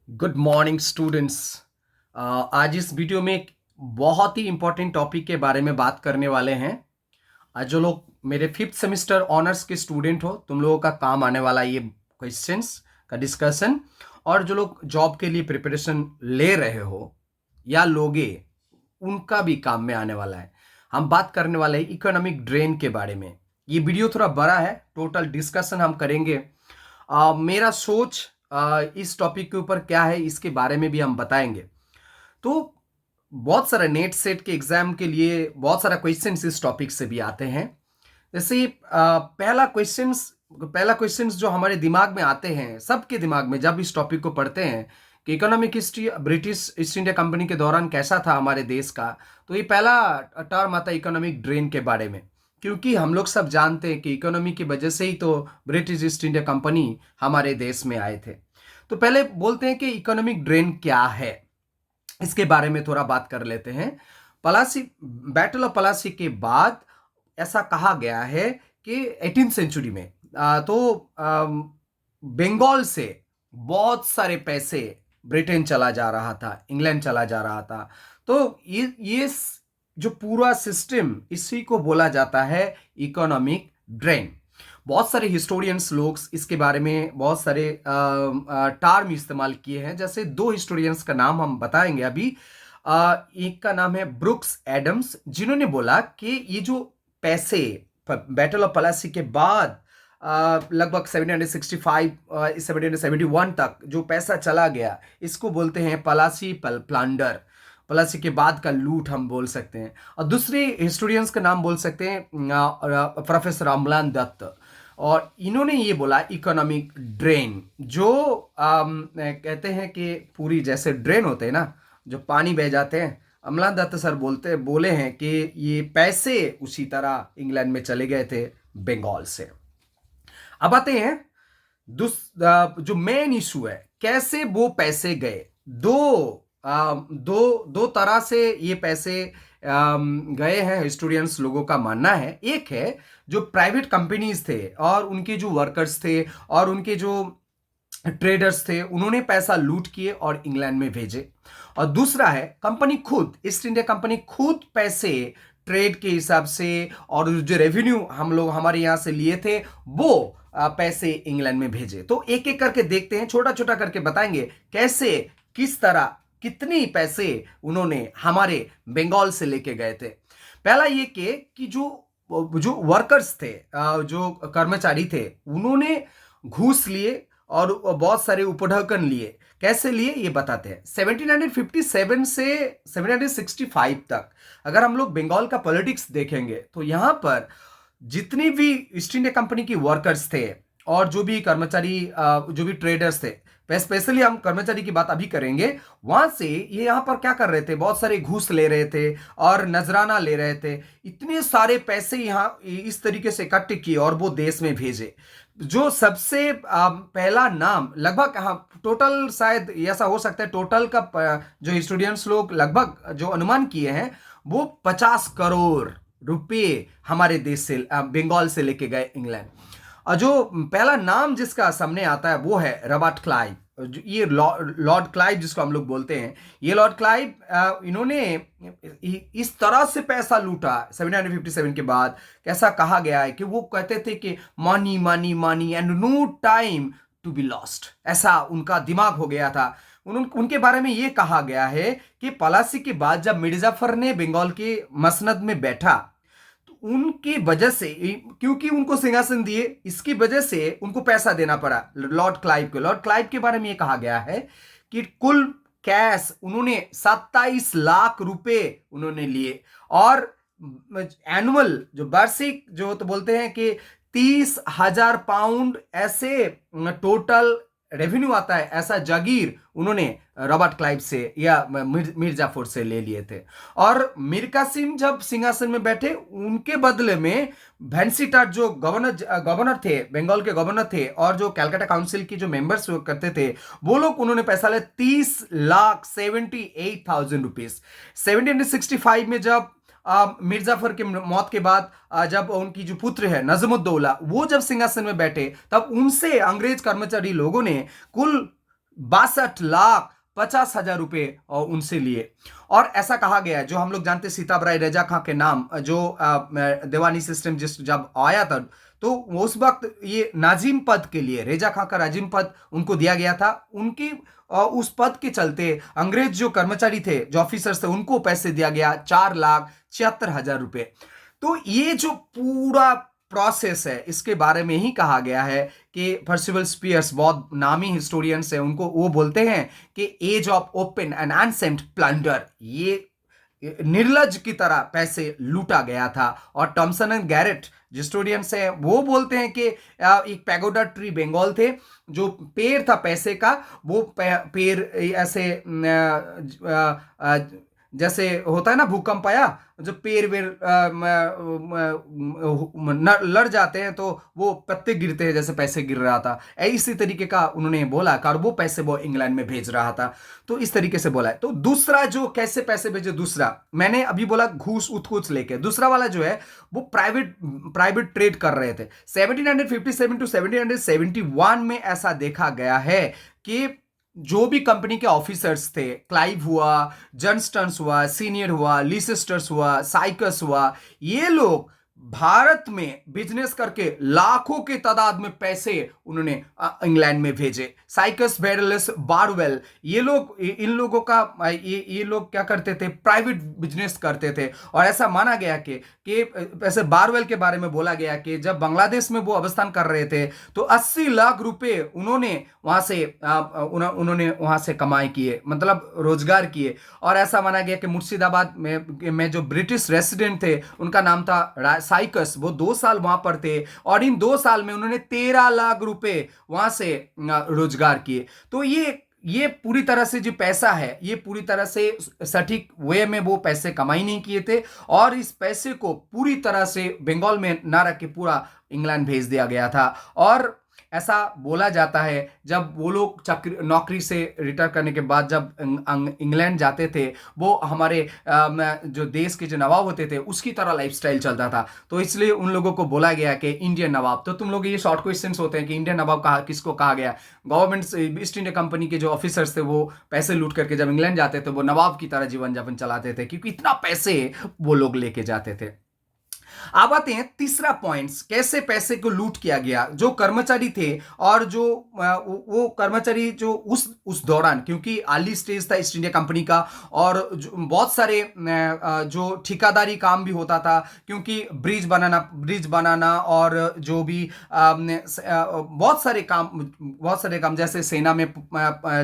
Good morning students. आज इस video में एक बहुत ही इंपॉर्टेंट टॉपिक के बारे में बात करने वाले हैं। आज जो लोग मेरे फिफ्थ सेमेस्टर ऑनर्स के स्टूडेंट हो, तुम लोगों का काम आने वाला ये क्वेश्चंस का डिस्कशन। और जो लोग जॉब के लिए प्रिपरेशन ले रहे हो या लोगे, उनका भी काम में आने वाला है। हम बात करने वाले हैं इकोनॉमिक ड्रेन के बारे में। ये वीडियो थोड़ा बड़ा है, टोटल डिस्कशन हम करेंगे। मेरा सोच इस टॉपिक के ऊपर क्या है, इसके बारे में भी हम बताएंगे। तो बहुत सारे नेट सेट के एग्जाम के लिए बहुत सारा क्वेश्चंस इस टॉपिक से भी आते हैं। जैसे पहला क्वेश्चंस जो हमारे दिमाग में आते हैं, सबके दिमाग में जब इस टॉपिक को पढ़ते हैं कि economic history British east India company के दौरान कैसा था हमारे देश का, तो ये पहला टर्म आता है इकोनॉमिक ड्रेन के बारे में। क्योंकि हम लोग सब जानते हैं कि इकोनॉमी की वजह से ही तो ब्रिटिश ईस्ट इंडिया कंपनी हमारे देश में आए थे। तो पहले बोलते हैं कि इकोनॉमिक ड्रेन क्या है, इसके बारे में थोड़ा बात कर लेते हैं। पलासी बैटल ऑफ पलासी के बाद ऐसा कहा गया है कि 18th सेंचुरी में बंगाल से बहुत सारे पैसे ब्रिटेन चला जा रहा था, इंग्लैंड चला जा रहा था। तो ये जो पूरा सिस्टम, इसी को बोला जाता है इकोनॉमिक ड्रेन। बहुत सारे हिस्टोरियंस लोग इसके बारे में बहुत सारे टर्म इस्तेमाल किए हैं। जैसे दो हिस्टोरियंस का नाम हम बताएंगे अभी। एक का नाम है ब्रुक्स एडम्स, जिन्होंने बोला कि ये जो पैसे बैटल ऑफ पलासी के बाद लगभग 765 1771 तक जो पैसा चला गया, इसको बोलते हैं पलासी प्लांडर। पलासी के बाद का लूट हम बोल सकते हैं। और दूसरे हिस्टोरियंस का नाम बोल सकते हैं प्रोफेसर अम्लान दत्त। और इन्होंने ये बोला इकोनॉमिक ड्रेन, जो कहते हैं कि पूरी जैसे ड्रेन होते हैं ना, जो पानी बह जाते हैं, अम्लान दत्त सर बोले हैं कि ये पैसे उसी तरह इंग्लैंड में चले गए थे बंगाल से। अब आते हैं जो मेन इशू है, कैसे वो पैसे गए। दो तरह से ये पैसे गए हैं, हिस्टोरियंस लोगों का मानना है। एक है जो प्राइवेट कंपनीज थे और उनके जो वर्कर्स थे और उनके जो ट्रेडर्स थे, उन्होंने पैसा लूट किए और इंग्लैंड में भेजे। और दूसरा है कंपनी खुद, ईस्ट इंडिया कंपनी खुद पैसे ट्रेड के हिसाब से और जो रेवेन्यू हम लोग हमारे यहां से लिए थे, वो पैसे इंग्लैंड में भेजे। तो एक एक करके देखते हैं, छोटा छोटा करके बताएंगे कैसे, किस तरह, कितने पैसे उन्होंने हमारे बंगाल से लेके गए थे। पहला ये कि जो वर्कर्स थे, जो कर्मचारी थे, उन्होंने घूस लिए और बहुत सारे उपढौकन लिए। कैसे लिए ये बताते हैं। 1757 से 1765 तक अगर हम लोग बंगाल का पॉलिटिक्स देखेंगे, तो यहां पर जितनी भी ईस्ट इंडिया कंपनी की वर्कर्स थे और जो भी कर्मचारी, जो भी ट्रेडर्स थे, स्पेशली हम कर्मचारी की बात अभी करेंगे, वहां से ये यहां पर क्या कर रहे थे, बहुत सारे घूस ले रहे थे और नजराना ले रहे थे। इतने सारे पैसे यहां इस तरीके से इकट्ठे किए और वो देश में भेजे। जो सबसे पहला नाम लगभग, हाँ टोटल शायद ऐसा हो सकता है, टोटल का जो स्टूडेंट्स लोग लगभग जो अनुमान किए हैं, वो 50 करोड़ रुपए हमारे देश से, बंगाल से लेके गए इंग्लैंड। और जो पहला नाम जिसका सामने आता है वो है रॉबर्ट क्लाइव। ये लॉर्ड क्लाइव जिसको हम लोग बोलते हैं, ये लॉर्ड क्लाइव, इन्होंने इस तरह से पैसा लूटा 1757 के बाद। कैसा कहा गया है कि वो कहते थे कि money money money and no time to be lost, ऐसा उनका दिमाग हो गया था। उनके बारे में ये कहा गया है कि पलासी के बाद जब मिर्जाफर ने बंगाल के मसनद में बैठा, तो उनकी वजह से, क्योंकि उनको सिंहासन दिए, इसकी वजह से उनको पैसा देना पड़ा लॉर्ड क्लाइव को। लॉर्ड क्लाइव के बारे में ये कहा गया है कि कुल कैश उन्होंने 27 लाख रुपए उन्होंने लिए, और एनुअल जो वार्षिक जो तो बोलते हैं कि 30,000 पाउंड ऐसे टोटल रेवेन्यू आता है, ऐसा जागीर उन्होंने रॉबर्ट क्लाइव से या मिर्जापुर से ले लिए थे। और मीर कासिम जब सिंहासन में बैठे, उनके बदले में भैंसीटाट जो गवर्नर थे, बंगाल के गवर्नर थे, और जो कैलकाटा काउंसिल की जो मेंबर्स करते थे, वो लोग, उन्होंने पैसा लिया 30,78,000 रुपीज। 1765 में जब मिर्जाफर के मौत के बाद जब उनकी जो पुत्र है नजमुद्दौला, वो जब सिंहासन में बैठे, तब उनसे अंग्रेज कर्मचारी लोगों ने कुल 62,50,000 रुपए और उनसे लिए। और ऐसा कहा गया है, जो हम लोग जानते हैं सीताबराय रजा खां के नाम, जो दीवानी सिस्टम जिस जब आया था, तो उस वक्त ये नाजिम पद के लिए, रेजा खां का नाजिम पद उनको दिया गया था। उनकी उस पद के चलते अंग्रेज जो कर्मचारी थे, जो ऑफिसर्स थे, उनको पैसे दिया गया 4,76,000 रुपए। तो ये जो पूरा प्रोसेस है, इसके बारे में ही कहा गया है कि पर्सिवल स्पियर्स बहुत नामी हिस्टोरियंस है, उनको वो बोलते हैं कि age of open and unsent plunder, ये निर्लज की तरह पैसे लूटा गया था। और टॉमसन एंड गैरेट हिस्टोरियंस है, वो बोलते हैं कि एक पैगोडा ट्री बंगाल थे, जो पेड़ था पैसे का, वो पेड़ ऐसे जैसे होता है ना भूकंप आया, जो पेड़ वेड़ लड़ जाते हैं तो वो पत्ते गिरते हैं, जैसे पैसे गिर रहा था, इसी तरीके का उन्होंने बोला, और वो पैसे वो इंग्लैंड में भेज रहा था। तो इस तरीके से बोला है। तो दूसरा जो कैसे पैसे भेजे, दूसरा मैंने अभी बोला घूस उतकूच लेके, दूसरा वाला जो है वो प्राइवेट ट्रेड कर रहे थे। 1757 टू 1771 में ऐसा देखा गया है कि जो भी कंपनी के ऑफिसर्स थे, क्लाइव हुआ, जॉनस्टन्स हुआ, सीनियर हुआ, लीसेस्टर्स हुआ, साइकस हुआ, ये लोग भारत में बिजनेस करके लाखों की तादाद में पैसे उन्होंने इंग्लैंड में भेजे। साइकस, बेरलेस, बारवेल, ये लोग, इन लोगों का ये लोग क्या करते थे, प्राइवेट बिजनेस करते थे। और ऐसा माना गया कि ऐसे बारवेल के बारे में बोला गया कि जब बांग्लादेश में वो अवस्थान कर रहे थे तो 80 लाख रुपए उन्होंने वहां से कमाई किए, मतलब रोजगार किए। और ऐसा माना गया कि मुर्शिदाबाद में जो ब्रिटिश रेसिडेंट थे, उनका नाम था साइकस, वो 2 साल वहां पर थे, और इन 2 साल में उन्होंने 13 लाख रुपए वहां से रोजगार किए। तो ये पूरी तरह से जो पैसा है, ये पूरी तरह से सटीक वे में वो पैसे कमाई नहीं किए थे, और इस पैसे को पूरी तरह से बंगाल में ना रख के पूरा इंग्लैंड भेज दिया गया था। और ऐसा बोला जाता है जब वो लोग नौकरी से रिटायर करने के बाद जब इंग्लैंड जाते थे, वो हमारे जो देश के जो नवाब होते थे उसकी तरह लाइफस्टाइल चलता था। तो इसलिए उन लोगों को बोला गया कि इंडियन नवाब। तो तुम लोग ये शॉर्ट क्वेश्चंस होते हैं कि इंडियन नवाब किसको कहा गया। गवर्नमेंट ईस्ट इंडिया कंपनी के जो ऑफिसर्स थे, वो पैसे लूट करके जब इंग्लैंड जाते थे, वो नवाब की तरह जीवन यापन चलाते थे, क्योंकि इतना पैसे वो लोग लेके जाते थे। अब आते हैं तीसरा पॉइंट्स, कैसे पैसे को लूट किया गया। जो कर्मचारी थे, और जो वो कर्मचारी जो उस दौरान, क्योंकि अर्ली स्टेज था ईस्ट इंडिया कंपनी का, और बहुत सारे जो ठेकेदारी काम भी होता था, क्योंकि ब्रिज बनाना और जो भी बहुत सारे काम जैसे सेना में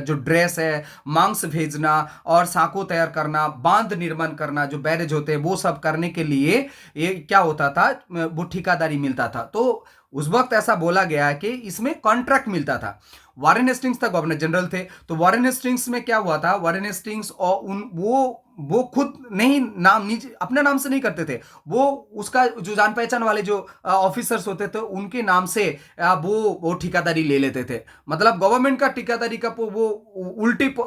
जो ड्रेस है, मांस भेजना और साँकों तैयार करना, बांध निर्माण करना, जो बैरेज होते हैं, वो सब करने के लिए ये क्या होता था, वो ठेकेदारी मिलता था। तो उस वक्त ऐसा बोला गया है कि इसमें कॉन्ट्रैक्ट मिलता था। वॉरेन हेस्टिंग्स था, गवर्नर जनरल थे। तो वॉरेन हेस्टिंग्स में क्या हुआ था, वॉरेन हेस्टिंग्स और वो खुद नहीं अपने नाम से नहीं करते थे, वो उसका जो जान पहचान वाले जो ऑफिसर्स होते थे उनके नाम से वो ठेकेदारी ले लेते थे। मतलब गवर्नमेंट का ठेकेदारी का वो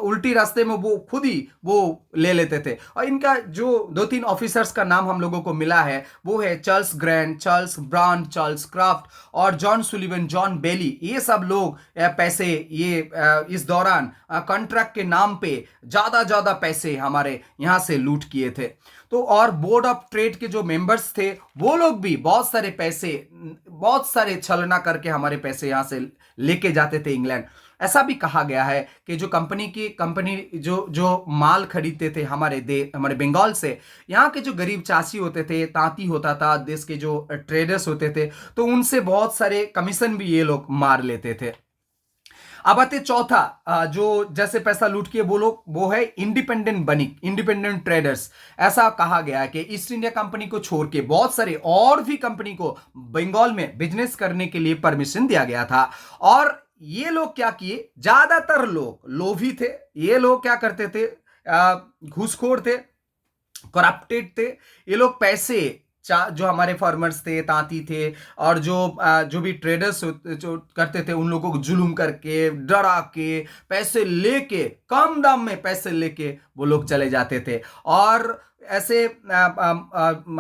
उल्टी रास्ते में वो खुद ही वो ले लेते थे। और इनका जो 2-3 ऑफिसर्स का नाम हम लोगों को मिला है, वो है Charles grand, Charles brand, Charles craft और जॉन सुलिवन, जॉन बेली। ये सब लोग पैसे इस दौरान कॉन्ट्रैक्ट के नाम पे ज्यादा पैसे हमारे यहां से लूट किए थे। तो और बोर्ड ऑफ ट्रेड के जो मेंबर्स थे, वो लोग भी बहुत सारे छलना करके हमारे पैसे यहां से लेके जाते थे इंग्लैंड। ऐसा भी कहा गया है कि जो कंपनी जो माल खरीदते थे हमारे बंगाल से, यहाँ के जो गरीब चाची होते थे, तांती होता था, देश के जो ट्रेडर्स होते थे, तो उनसे बहुत सारे कमीशन भी ये लोग मार लेते थे। अब आते चौथा, जो जैसे पैसा लूट के वो है इंडिपेंडेंट ट्रेडर्स। ऐसा कहा गया है कि ईस्ट इंडिया कंपनी को छोड़ के बहुत सारे और भी कंपनी को बंगाल में बिजनेस करने के लिए परमिशन दिया गया था। और ये लोग क्या किए, ज्यादातर लोग लोभी थे। ये लोग क्या करते थे, घूसखोर थे, करप्टेड थे। ये लोग पैसे जो हमारे फार्मर्स थे, तांती थे, और जो भी ट्रेडर्स जो करते थे, उन लोगों को जुलूम करके, डरा के, पैसे लेके, कम दाम में पैसे लेके वो लोग चले जाते थे। और ऐसे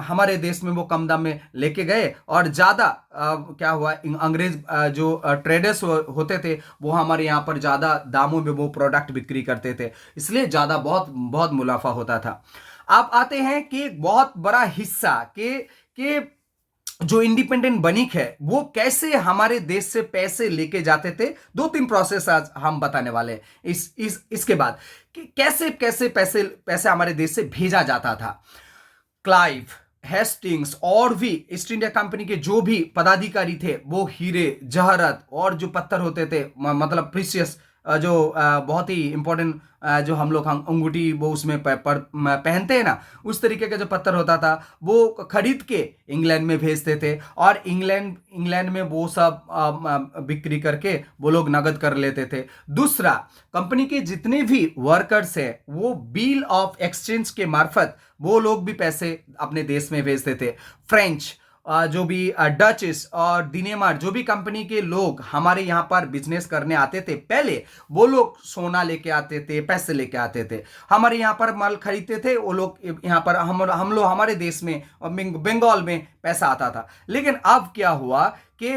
हमारे देश में वो कम दाम में लेके गए, और ज़्यादा क्या हुआ, अंग्रेज जो ट्रेडर्स होते थे वो हमारे यहाँ पर ज़्यादा दामों में वो प्रोडक्ट बिक्री करते थे, इसलिए ज़्यादा बहुत बहुत मुनाफा होता था। आप आते हैं कि एक बहुत बड़ा हिस्सा के जो इंडिपेंडेंट बनिक है वो कैसे हमारे देश से पैसे लेके जाते थे। दो तीन प्रोसेस आज हम बताने वाले हैं इसके बाद कि कैसे कैसे पैसे पैसे हमारे देश से भेजा जाता था। क्लाइव, हेस्टिंग्स और भी ईस्ट इंडिया कंपनी के जो भी पदाधिकारी थे वो हीरे जवाहरात और जो पत्थर होते थे, मतलब प्रीशियस, जो बहुत ही इंपॉर्टेंट, जो हम लोग अंगूठी वो उसमें पहनते हैं ना, उस तरीके का जो पत्थर होता था वो खरीद के इंग्लैंड में भेजते थे, और इंग्लैंड में वो सब बिक्री करके वो लोग नगद कर लेते थे। दूसरा, कंपनी के जितने भी वर्कर्स हैं वो बिल ऑफ एक्सचेंज के मार्फत वो लोग भी पैसे अपने देश में भेजते थे। फ्रेंच, जो भी डचेस और डिनेमार्क, जो भी कंपनी के लोग हमारे यहाँ पर बिजनेस करने आते थे पहले, वो लोग सोना लेके आते थे, पैसे लेके आते थे, हमारे यहाँ पर माल खरीदते थे। वो लोग यहाँ पर हम लोग हमारे देश में और बंगाल में पैसा आता था। लेकिन अब क्या हुआ कि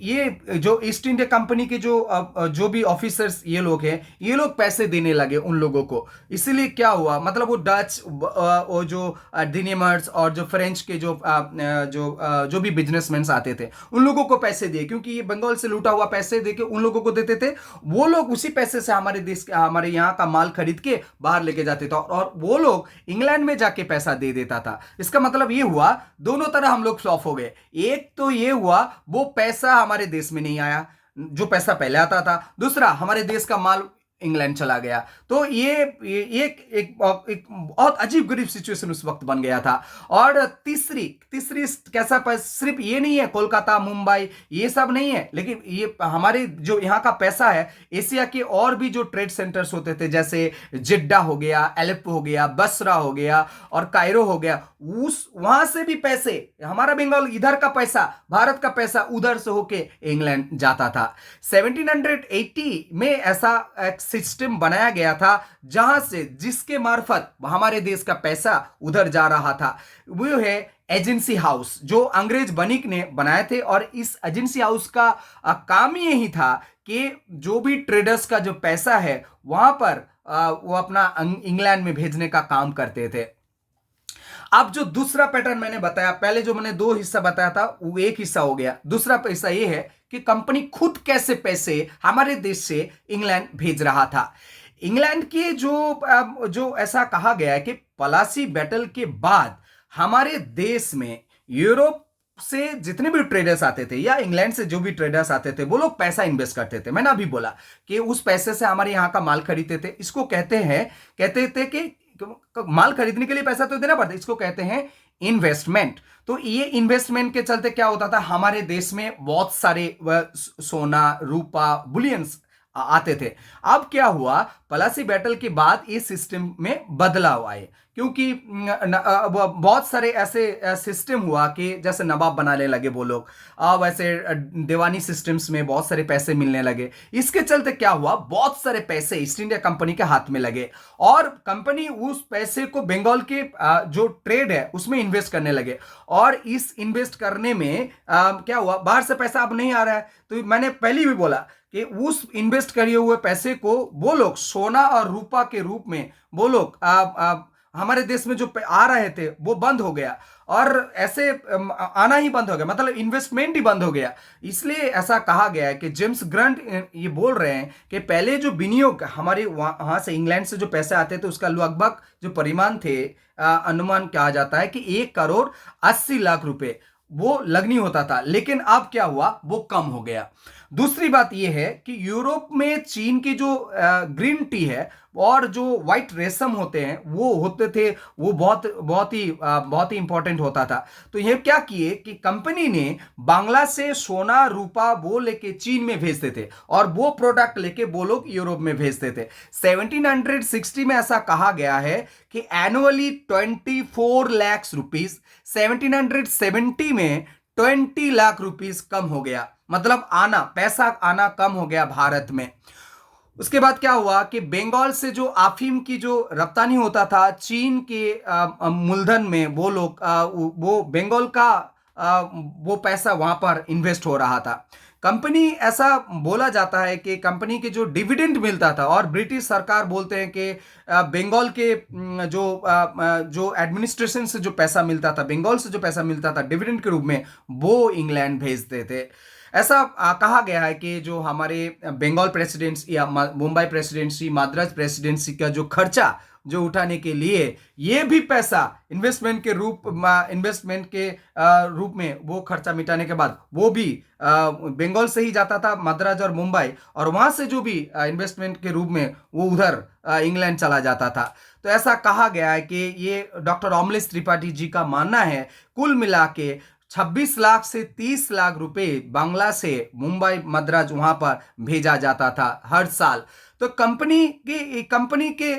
ये जो ईस्ट इंडिया कंपनी के जो भी ऑफिसर्स ये लोग हैं, ये लोग पैसे देने लगे उन लोगों को। इसीलिए क्या हुआ, मतलब वो डच, वो जो डिनेमर्स और जो फ्रेंच के जो भी बिजनेसमैन आते थे उन लोगों को पैसे दिए, क्योंकि ये बंगाल से लूटा हुआ पैसे देके उन लोगों को देते थे। वो लोग उसी पैसे से हमारे देश हमारे यहाँ का माल खरीद के बाहर लेके जाते थे, और वो लोग इंग्लैंड में जाके पैसा दे देता था। इसका मतलब ये हुआ दोनों तरह हम लोग सॉफ हो गए। एक तो ये हुआ वो पैसा हमारे देश में नहीं आया जो पैसा पहले आता था, दूसरा हमारे देश का माल इंग्लैंड चला गया। तो ये एक बहुत अजीब गरीब सिचुएशन उस वक्त बन गया था। और तीसरी कैसा सिर्फ ये नहीं है, कोलकाता, मुंबई ये सब नहीं है, लेकिन ये हमारे जो यहाँ का पैसा है, एशिया के और भी जो ट्रेड सेंटर्स होते थे, जैसे जिड्डा हो गया, एलेप्पो हो गया, बसरा हो गया और कायरो हो गया, वहां से भी पैसे, हमारा बंगाल इधर का पैसा, भारत का पैसा उधर से होके इंग्लैंड जाता था। 1780 में ऐसा एक सिस्टम बनाया गया था जहां से जिसके मार्फत हमारे देश का पैसा उधर जा रहा था। वो है एजेंसी हाउस, जो अंग्रेज बनिक ने बनाए थे। और इस एजेंसी हाउस का काम यही था कि जो भी ट्रेडर्स का जो पैसा है वहां पर वो अपना इंग्लैंड में भेजने का काम करते थे। अब जो दूसरा पैटर्न मैंने बताया, पहले जो मैंने दो हिस्सा बताया था वो एक हिस्सा हो गया, दूसरा हिस्सा ये है कि कंपनी खुद कैसे पैसे हमारे देश से इंग्लैंड भेज रहा था। इंग्लैंड के जो ऐसा कहा गया है कि पलासी बैटल के बाद हमारे देश में यूरोप से जितने भी ट्रेडर्स आते थे या इंग्लैंड से जो भी ट्रेडर्स आते थे वो लोग पैसा इन्वेस्ट करते थे। मैंने अभी बोला कि उस पैसे से हमारे यहाँ का माल खरीदते थे। इसको कहते थे कि माल खरीदने के लिए पैसा तो देना पड़ता, इसको कहते हैं इन्वेस्टमेंट। तो ये इन्वेस्टमेंट के चलते क्या होता था, हमारे देश में बहुत सारे सोना, रूपा, बुलियंस आते थे। अब क्या हुआ, पलासी बैटल के बाद इस सिस्टम में बदलाव आए, क्योंकि बहुत सारे ऐसे सिस्टम हुआ कि जैसे नवाब बनाने लगे वो लोग, वैसे दीवानी सिस्टम्स में बहुत सारे पैसे मिलने लगे। इसके चलते क्या हुआ, बहुत सारे पैसे ईस्ट इंडिया कंपनी के हाथ में लगे और कंपनी उस पैसे को बंगाल के जो ट्रेड है उसमें इन्वेस्ट करने लगे। और इस इन्वेस्ट करने में क्या हुआ, बाहर से पैसा अब नहीं आ रहा है। तो मैंने पहले भी बोला कि उस इन्वेस्ट किए हुए पैसे को वो लोग सोना और रूपा के रूप में वो लोग हमारे देश में जो आ रहे थे वो बंद हो गया, और ऐसे आना ही बंद हो गया, मतलब इन्वेस्टमेंट ही बंद हो गया। इसलिए ऐसा कहा गया है कि जेम्स ग्रंट ये बोल रहे हैं कि पहले जो विनियोग हमारे वहाँ से इंग्लैंड से जो पैसे आते थे उसका लगभग जो परिमाण थे, अनुमान कहा जाता है कि 1,80,00,000 रुपए वो लगनी होता था। लेकिन अब क्या हुआ, वो कम हो गया। दूसरी बात यह है कि यूरोप में चीन की जो ग्रीन टी है और जो व्हाइट रेशम होते हैं वो होते थे, वो बहुत ही इंपॉर्टेंट होता था। तो ये क्या किए कि कंपनी ने बांग्ला से सोना रूपा वो लेके चीन में भेजते थे और वो प्रोडक्ट लेके वो लोग यूरोप में भेजते थे। 1760 में ऐसा कहा गया है कि एनुअली 24 लाख रुपीज, 1770 में 20 लाख रुपीज कम हो गया, मतलब पैसा आना कम हो गया भारत में। उसके बाद क्या हुआ कि बंगाल से जो अफीम की जो रफ्तानी होता था चीन के मूलधन में, वो लोग वो बंगाल का वो पैसा वहां पर इन्वेस्ट हो रहा था। कंपनी, ऐसा बोला जाता है कि कंपनी के जो डिविडेंड मिलता था, और ब्रिटिश सरकार बोलते हैं कि बंगाल के जो एडमिनिस्ट्रेशन से जो पैसा मिलता था, बंगाल से जो पैसा मिलता था डिविडेंड के रूप में, वो इंग्लैंड भेजते थे। ऐसा कहा गया है कि जो हमारे बंगाल प्रेसिडेंसी या मुंबई प्रेसिडेंसी, मद्रास प्रेसिडेंसी का जो खर्चा जो उठाने के लिए ये भी पैसा इन्वेस्टमेंट के रूप में वो खर्चा मिटाने के बाद वो भी बंगाल से ही जाता था, मद्रास और मुंबई, और वहां से जो भी इन्वेस्टमेंट के रूप में वो उधर इंग्लैंड चला जाता था। तो ऐसा कहा गया है कि ये डॉक्टर अमलेश त्रिपाठी जी का मानना है, कुल मिला के 26 लाख से 30 लाख रुपए बांग्ला से मुंबई मद्रास वहां पर भेजा जाता था हर साल। तो कंपनी के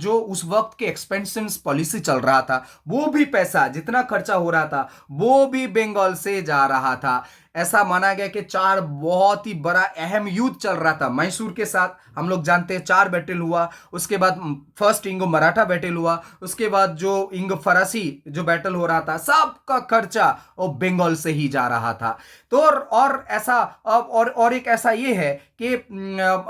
जो उस वक्त के एक्सपेंशन पॉलिसी चल रहा था, वो भी पैसा जितना खर्चा हो रहा था वो भी बंगाल से जा रहा था। ऐसा माना गया कि चार बहुत ही बड़ा अहम युद्ध चल रहा था मैसूर के साथ, हम लोग जानते हैं 4 बैटल हुआ, उसके बाद फर्स्ट इंगो मराठा बैटल हुआ, उसके बाद जो इंगो फरासी जो बैटल हो रहा था, सबका खर्चा वो बंगाल से ही जा रहा था। तो और ऐसा और एक ऐसा ये है कि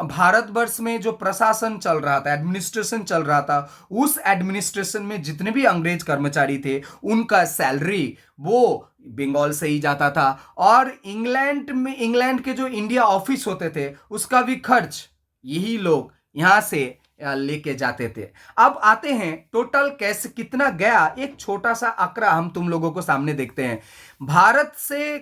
भारतवर्ष में जो प्रशासन चल रहा था, एडमिनिस्ट्रेशन चल रहा था, उस एडमिनिस्ट्रेशन में जितने भी अंग्रेज कर्मचारी थे उनका सैलरी वो बंगाल से ही जाता था। और इंग्लैंड के जो इंडिया ऑफिस होते थे उसका भी खर्च यही लोग यहां से लेके जाते थे। अब आते हैं टोटल कैसे कितना गया, एक छोटा सा आंकड़ा हम तुम लोगों को सामने देखते हैं। भारत से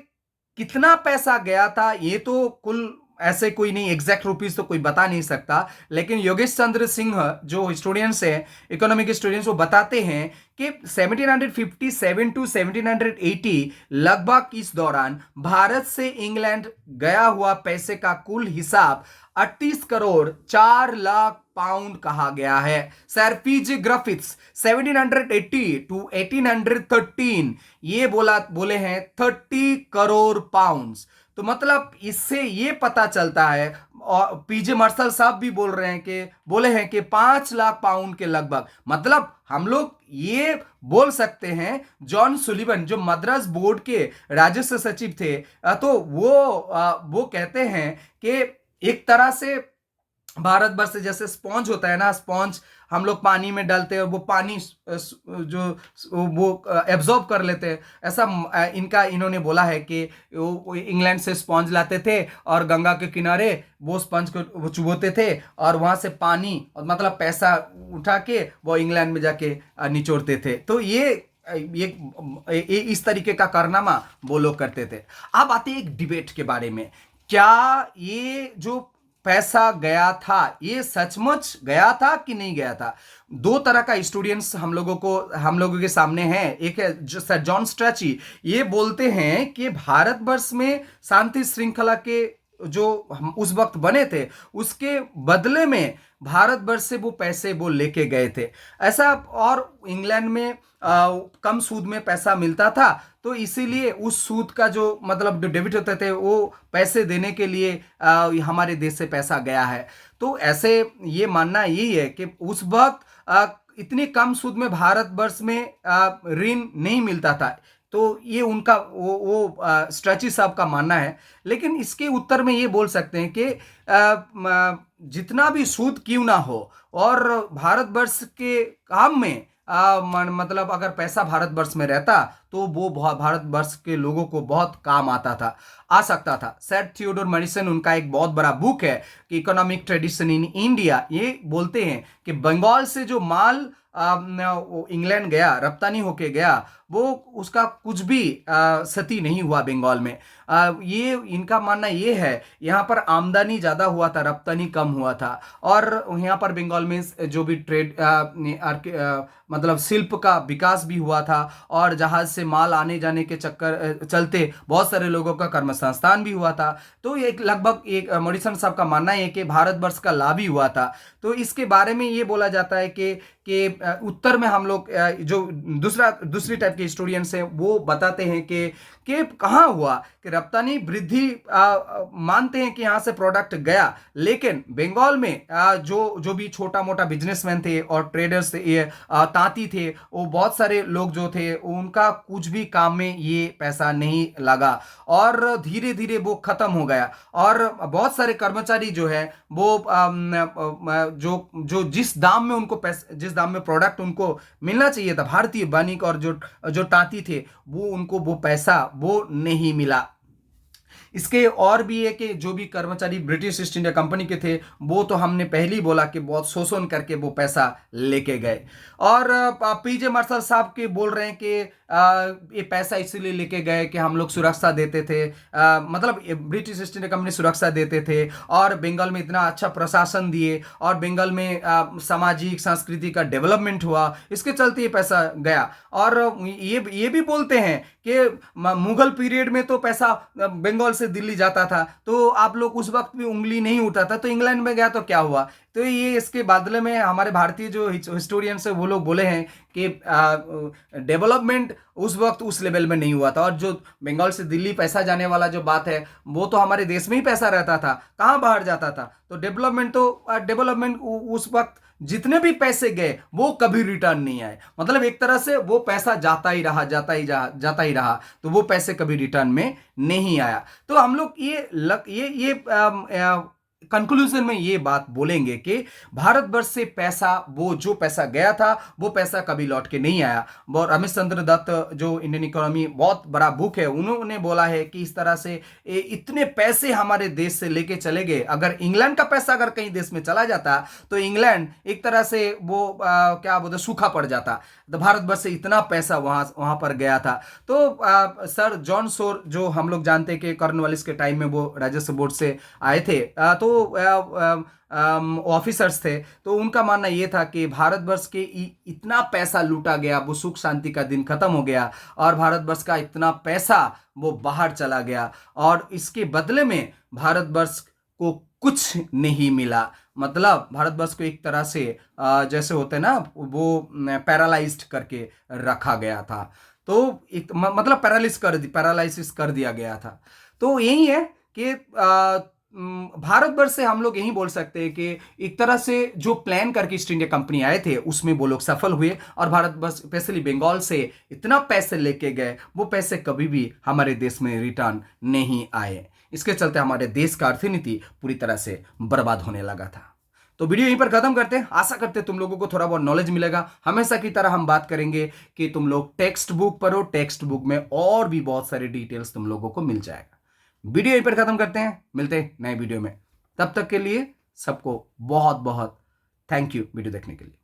कितना पैसा गया था ये तो कुल ऐसे कोई नहीं, एग्जैक्ट रुपीज तो कोई बता नहीं सकता, लेकिन योगेश चंद्र सिंह जो हिस्टोरियंस है, इकोनॉमिक हिस्टोरियंस, वो बताते हैं कि 1757 टू 1780 लगभग इस दौरान भारत से इंग्लैंड गया हुआ पैसे का कुल हिसाब 38 करोड़ 4 लाख पाउंड कहा गया है। सर पीजे ग्रिफिथ्स 1780 टू 1813 ये बोले हैं 30 करोड़ पाउंड्स। तो मतलब इससे ये पता चलता है, और पीजे मार्शल साहब भी बोले हैं कि 5 लाख पाउंड के लगभग। मतलब हम लोग ये बोल सकते हैं जॉन सुलिवन जो मद्रास बोर्ड के राजस्व सचिव थे, तो वो कहते हैं कि एक तरह से भारतवर्ष से जैसे स्पॉन्ज होता है ना, स्पॉन्ज हम लोग पानी में डालते हैं और वो पानी जो वो एब्जॉर्ब कर लेते हैं, ऐसा इन्होंने बोला है कि वो इंग्लैंड से स्पॉन्ज लाते थे और गंगा के किनारे वो स्पंज को वो चुबोते थे और वहां से पानी और मतलब पैसा उठा के वो इंग्लैंड में जाके निचोड़ते थे। तो ये इस तरीके का कारनामा वो लोग करते थे। अब आते हैं एक डिबेट के बारे में, क्या ये जो पैसा गया था ये सचमुच गया था कि नहीं गया था? दो तरह का स्टूडेंट्स हम लोगों के सामने है। एक है सर जॉन स्ट्रैची, ये बोलते हैं कि भारतवर्ष में शांति श्रृंखला के जो हम उस वक्त बने थे उसके बदले में भारतवर्ष से वो पैसे वो लेके गए थे ऐसा, और इंग्लैंड में कम सूद में पैसा मिलता था, तो इसीलिए उस सूद का जो मतलब जो डेबिट होते थे वो पैसे देने के लिए हमारे देश से पैसा गया है। तो ऐसे ये मानना यही है कि उस वक्त इतनी कम सूद में भारतवर्ष में ऋण नहीं मिलता था। तो ये उनका वो स्ट्रैची साहब का मानना है। लेकिन इसके उत्तर में ये बोल सकते हैं कि जितना भी सूद क्यों ना हो और भारतवर्ष के काम में मतलब अगर पैसा भारतवर्ष में रहता तो वो भारतवर्ष के लोगों को बहुत काम आ सकता था। सर थियोडोर मॉरिसन, उनका एक बहुत बड़ा बुक है कि इकोनॉमिक ट्रेडिशन इन इंडिया, ये बोलते हैं कि बंगाल से जो माल वो इंग्लैंड गया, रप्तानी होके गया, वो उसका कुछ भी क्षति नहीं हुआ बंगाल में। ये इनका मानना ये है, यहाँ पर आमदनी ज़्यादा हुआ था, रप्तानी कम हुआ था। और यहाँ पर बंगाल में जो भी ट्रेड मतलब शिल्प का विकास भी हुआ था, और जहाज से माल आने जाने के चलते बहुत सारे लोगों का कर्म संस्थान भी हुआ था। तो एक लगभग एक मॉरिसन साहब का मानना है कि भारतवर्ष का लाभ ही हुआ था। तो इसके बारे में ये बोला जाता है कि उत्तर में हम लोग जो दूसरी टाइप के हिस्टोरियंस हैं वो बताते हैं कि कहाँ हुआ कि रप्तानी वृद्धि मानते हैं कि यहाँ से प्रोडक्ट गया, लेकिन बंगाल में जो भी छोटा मोटा बिजनेसमैन थे और ट्रेडर्स थे, ये तांती थे, वो बहुत सारे लोग जो थे उनका कुछ भी काम में ये पैसा नहीं लगा, और धीरे धीरे वो खत्म हो गया। और बहुत सारे कर्मचारी जो है वो जो जिस दाम में उनको जिस दाम में प्रोडक्ट उनको मिलना चाहिए था, भारतीय वणिक और जो तांती थे, वो उनको वो पैसा वो नहीं मिला। इसके और भी है कि जो भी कर्मचारी ब्रिटिश ईस्ट इंडिया कंपनी के थे, वो तो हमने पहले ही बोला कि बहुत शोषण करके वो पैसा लेके गए। और पीजे मार्शल साहब के बोल रहे हैं कि ये पैसा इसीलिए लेके गए कि हम लोग सुरक्षा देते थे, मतलब ब्रिटिश ईस्ट इंडिया कंपनी सुरक्षा देते थे, और बंगाल में इतना अच्छा प्रशासन दिए, और बंगाल में सामाजिक सांस्कृतिक का डेवलपमेंट हुआ, इसके चलते ये पैसा गया। और ये भी बोलते हैं कि मुगल पीरियड में तो पैसा बंगाल से दिल्ली जाता था, तो आप लोग उस वक्त भी उंगली नहीं उठाता, तो इंग्लैंड में गया तो क्या हुआ। तो ये इसके बदले में हमारे भारतीय जो हिस्टोरियंस है वो लोग बोले हैं कि डेवलपमेंट उस वक्त उस लेवल में नहीं हुआ था, और जो बंगाल से दिल्ली पैसा जाने वाला जो बात है, वो तो हमारे देश में ही पैसा रहता था, कहाँ बाहर जाता था। तो डेवलपमेंट उस वक्त जितने भी पैसे गए वो कभी रिटर्न नहीं आए, मतलब एक तरह से वो पैसा जाता ही रहा, तो वो पैसे कभी रिटर्न में नहीं आया। तो हम लोग ये कंक्लूजन में ये बात बोलेंगे कि भारतवर्ष से पैसा, वो जो पैसा गया था वो पैसा कभी लौट के नहीं आया। और रमेश चंद्र दत्त जो इंडियन इकोनॉमी बहुत बड़ा बुक है, उन्होंने बोला है कि इस तरह से इतने पैसे हमारे देश से लेके चले गए। अगर इंग्लैंड का पैसा अगर कहीं देश में चला जाता तो इंग्लैंड एक तरह से वो क्या बोलते सूखा पड़ जाता। तो भारतवर्ष से इतना पैसा वहां पर गया था। तो सर जॉन शोर जो हम लोग जानते हैं कि कॉर्नवालिस के टाइम में वो राजस्व बोर्ड से आए थे, तो ऑफिसर्स थे, तो उनका मानना यह था कि भारतवर्ष के इतना पैसा लूटा गया, वो सुख शांति का दिन खत्म हो गया, और भारतवर्ष का इतना पैसा वो बाहर चला गया, और इसके बदले में भारतवर्ष को कुछ नहीं मिला। मतलब भारतवर्ष को एक तरह से जैसे होते ना, वो पैरालाइज्ड करके रखा गया था। तो एक मतलब पैरालाइसिस कर दिया गया था। तो यही है कि भारतवर्ष से हम लोग यही बोल सकते हैं कि एक तरह से जो प्लान करके ईस्ट इंडिया कंपनी आए थे उसमें वो लोग सफल हुए, और भारतवर्ष स्पेशली बंगाल से इतना पैसे लेके गए, वो पैसे कभी भी हमारे देश में रिटर्न नहीं आए। इसके चलते हमारे देश का अर्थनीति पूरी तरह से बर्बाद होने लगा था। तो वीडियो यहीं पर खत्म करते हैं। आशा करते हैं तुम लोगों को थोड़ा बहुत नॉलेज मिलेगा। हमेशा की तरह हम बात करेंगे कि तुम लोग टेक्स्ट बुक पढ़ो, टेक्स्ट बुक में और भी बहुत सारे डिटेल्स तुम लोगों को मिल जाएगा। वीडियो यहीं पर खत्म करते हैं, मिलते हैं नए वीडियो में। तब तक के लिए सबको बहुत बहुत थैंक यू वीडियो देखने के लिए।